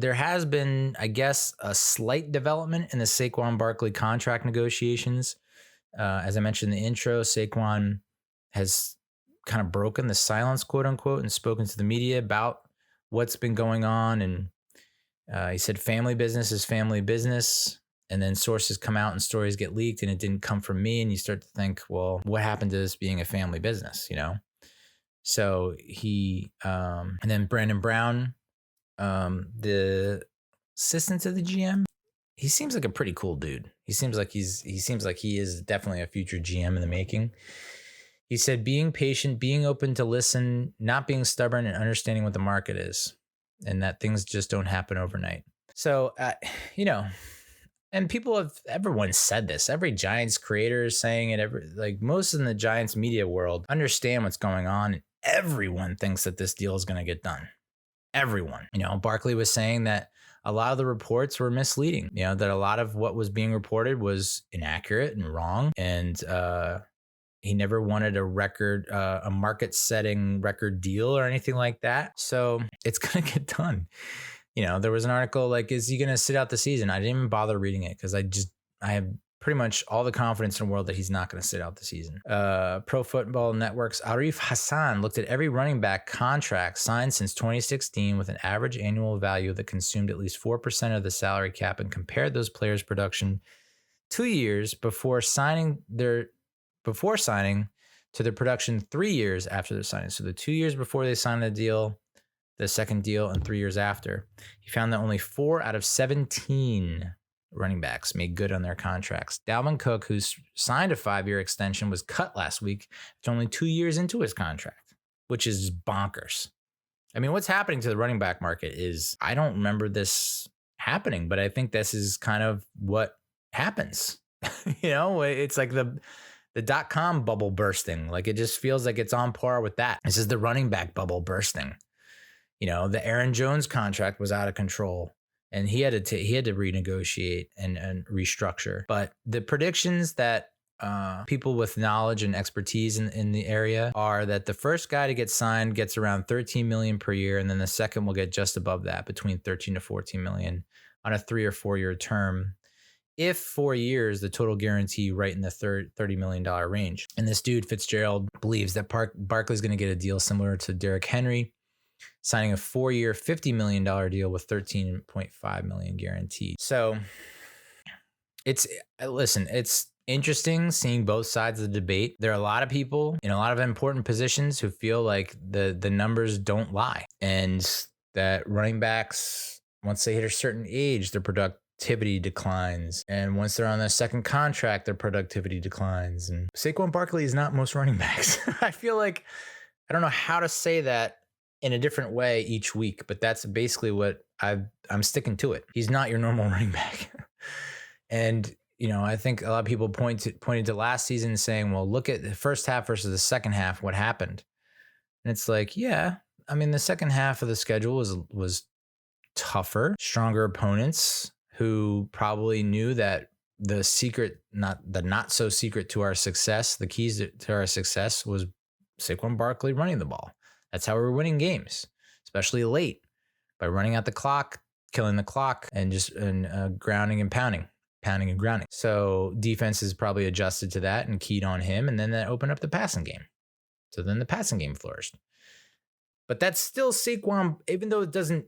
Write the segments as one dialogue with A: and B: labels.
A: there has been, I guess, a slight development in the Saquon Barkley contract negotiations. As I mentioned in the intro, Saquon has kind of broken the silence, quote unquote, and spoken to the media about what's been going on. And he said family business is family business. And then sources come out and stories get leaked and it didn't come from me. And you start to think, well, what happened to this being a family business, So he, and then Brandon Brown, the assistant to the GM, he seems like a pretty cool dude. He seems like he is definitely a future GM in the making. He said, being patient, being open to listen, not being stubborn, and understanding what the market is, and that things just don't happen overnight. So, and everyone said this. Every Giants creator is saying it. Most in the Giants media world understand what's going on. Everyone thinks that this deal is going to get done. Everyone. Barkley was saying that a lot of the reports were misleading. That a lot of what was being reported was inaccurate and wrong. And he never wanted a market-setting record deal or anything like that. So it's going to get done. There was an article is he going to sit out the season? I didn't even bother reading it because I have pretty much all the confidence in the world that he's not going to sit out the season. Pro Football Network's Arif Hassan looked at every running back contract signed since 2016 with an average annual value that consumed at least 4% of the salary cap and compared those players' production 2 years before signing to their production 3 years after their signing. So the 2 years before they signed the deal, the second deal, and 3 years after. He found that only 4 out of 17 running backs made good on their contracts. Dalvin Cook, who's signed a 5-year extension, was cut last week after only 2 years into his contract, which is bonkers. I mean, what's happening to the running back market is, I don't remember this happening, but I think this is kind of what happens. It's like the .com bubble bursting. It just feels like it's on par with that. This is the running back bubble bursting. The Aaron Jones contract was out of control. And he had to renegotiate and restructure. But the predictions that people with knowledge and expertise in the area are that the first guy to get signed gets around $13 million per year, and then the second will get just above that, between $13 to $14 million on a 3 or 4 year term. If 4 years, the total guarantee right in the $30 million range. And this dude, Fitzgerald, believes that Barkley's going to get a deal similar to Derrick Henry, signing a 4-year, $50 million deal with $13.5 million guaranteed. So it's interesting seeing both sides of the debate. There are a lot of people in a lot of important positions who feel like the numbers don't lie, and that running backs, once they hit a certain age, their productivity declines. And once they're on their second contract, their productivity declines. And Saquon Barkley is not most running backs. I feel like I don't know how to say that in a different way each week, but that's basically what I'm sticking to it. He's not your normal running back. And, I think a lot of people pointed to last season saying, well, look at the first half versus the second half, what happened? And it's like, yeah, I mean, the second half of the schedule was tougher, stronger opponents who probably knew that the not so secret to our success, the keys to our success was Saquon Barkley running the ball. That's how we're winning games, especially late, by running out the clock, killing the clock, and just grounding and pounding and grounding. So defense is probably adjusted to that and keyed on him, and then that opened up the passing game. So then the passing game flourished. But that's still Saquon, even though it doesn't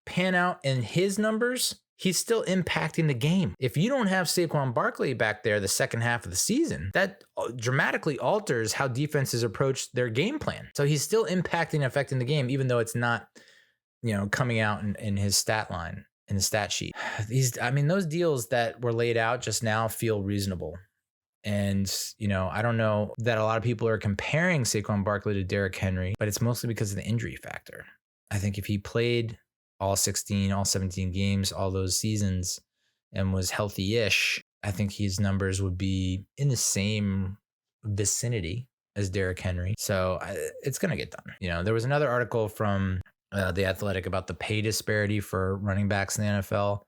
A: pan out in his numbers, he's still impacting the game. If you don't have Saquon Barkley back there the second half of the season, that dramatically alters how defenses approach their game plan. So he's still impacting and affecting the game, even though it's not, coming out in his stat line, in the stat sheet. Those deals that were laid out just now feel reasonable. And, I don't know that a lot of people are comparing Saquon Barkley to Derrick Henry, but it's mostly because of the injury factor. I think if he played all 17 games, all those seasons, and was healthy-ish, I think his numbers would be in the same vicinity as Derrick Henry. So it's going to get done. There was another article from The Athletic about the pay disparity for running backs in the NFL.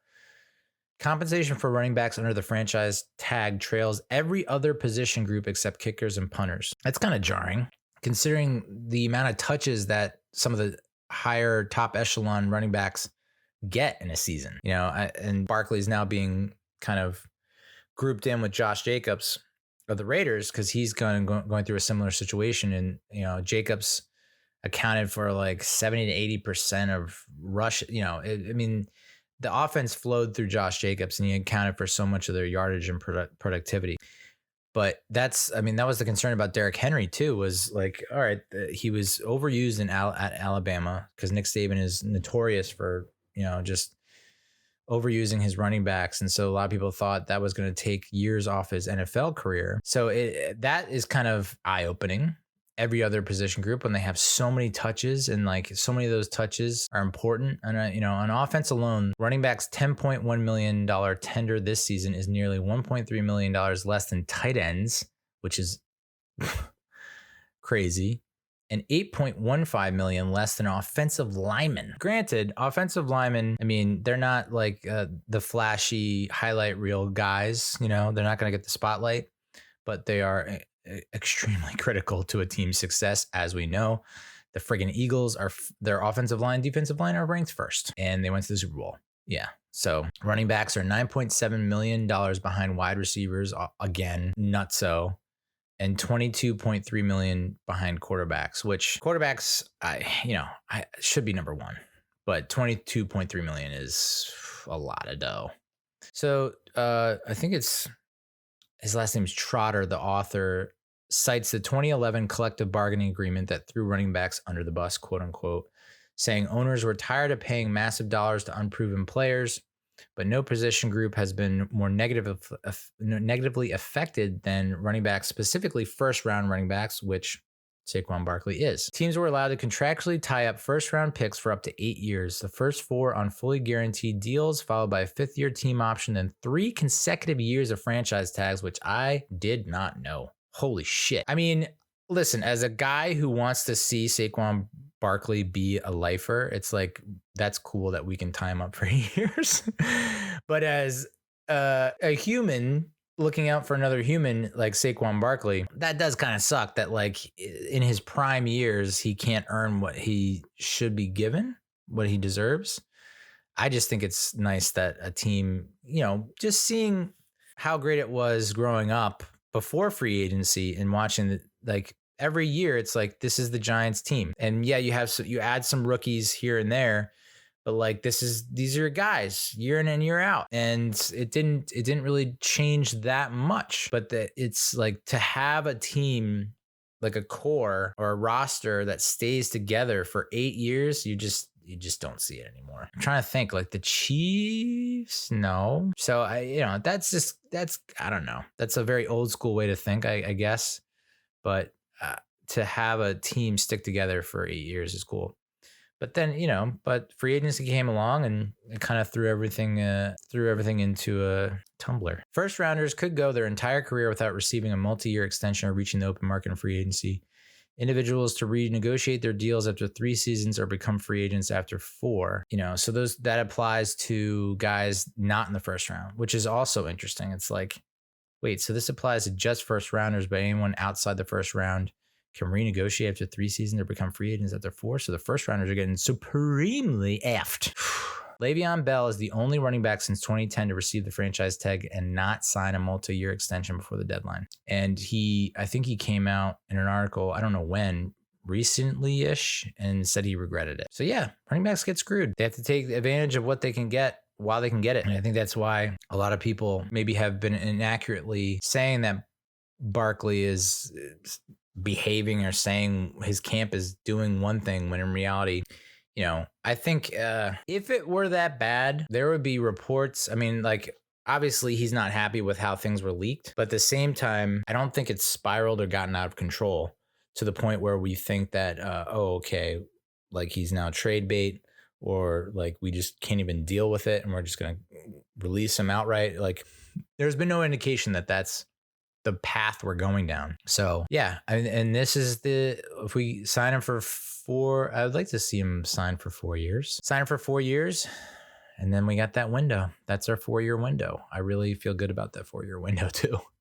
A: Compensation for running backs under the franchise tag trails every other position group except kickers and punters. That's kind of jarring, considering the amount of touches that some of the higher top echelon running backs get in a season. And Barkley's now being kind of grouped in with Josh Jacobs of the Raiders because he's going through a similar situation. And, Jacobs accounted for like 70 to 80% of rush. The offense flowed through Josh Jacobs and he accounted for so much of their yardage and productivity. But that was the concern about Derrick Henry too, was like, all right, he was overused at Alabama because Nick Saban is notorious for, just overusing his running backs. And so a lot of people thought that was going to take years off his NFL career. So that is kind of eye-opening. Every other position group, when they have so many touches and like so many of those touches are important. And, on offense alone, running backs $10.1 million tender this season is nearly $1.3 million less than tight ends, which is crazy, and $8.15 million less than offensive linemen. Granted, offensive linemen, they're not like the flashy highlight reel guys, they're not going to get the spotlight, but they are extremely critical to a team's success. As we know, the friggin' Eagles their offensive line, defensive line are ranked first, and they went to the Super Bowl. Yeah. So running backs are $9.7 million behind wide receivers. Again, nutso. And $22.3 million behind quarterbacks, which quarterbacks, I should be number one, but $22.3 million is a lot of dough. So I think his last name is Trotter, the author, cites the 2011 collective bargaining agreement that threw running backs under the bus, quote unquote, saying owners were tired of paying massive dollars to unproven players, but no position group has been more negatively affected than running backs, specifically first-round running backs, which Saquon Barkley is. Teams were allowed to contractually tie up first-round picks for up to 8 years, the first 4 on fully guaranteed deals, followed by a 5th-year team option, and 3 consecutive years of franchise tags, which I did not know. Holy shit. Listen, as a guy who wants to see Saquon Barkley be a lifer, it's like, that's cool that we can tie him up for years. But as a human looking out for another human like Saquon Barkley, that does kind of suck that like in his prime years, he can't earn what he should be given, what he deserves. I just think it's nice that a team, just seeing how great it was growing up before free agency and watching every year, it's like, this is the Giants team. And yeah, you add some rookies here and there, but like these are guys year in and year out. And it didn't really change that much, but it's like to have a team, like a core or a roster that stays together for 8 years, you just don't see it anymore. I'm trying to think, like the Chiefs, no. So that's I don't know. That's a very old school way to think, I guess. But to have a team stick together for 8 years is cool. But then, but free agency came along and it kind of threw everything into a tumbler. First rounders could go their entire career without receiving a multi-year extension or reaching the open market in free agency. Individuals to renegotiate their deals after 3 seasons or become free agents after 4. So that applies to guys not in the first round, which is also interesting. It's like, wait, so this applies to just first rounders, but anyone outside the first round can renegotiate after 3 seasons or become free agents after 4. So the first rounders are getting supremely effed. Le'Veon Bell is the only running back since 2010 to receive the franchise tag and not sign a multi-year extension before the deadline. And I think he came out in an article, I don't know when, recently-ish, and said he regretted it. So yeah, running backs get screwed. They have to take advantage of what they can get while they can get it. And I think that's why a lot of people maybe have been inaccurately saying that Barkley is behaving or saying his camp is doing one thing when in reality, I think if it were that bad, there would be reports. Obviously he's not happy with how things were leaked, but at the same time, I don't think it's spiraled or gotten out of control to the point where we think that, like he's now trade bait, or like we just can't even deal with it and we're just going to release him outright. Like there's been no indication that that's the path we're going down. So yeah, and this is if we sign him for 4, I would like to see him sign for 4 years. Sign him for 4 years, and then we got that window. That's our 4-year window. I really feel good about that 4-year window too.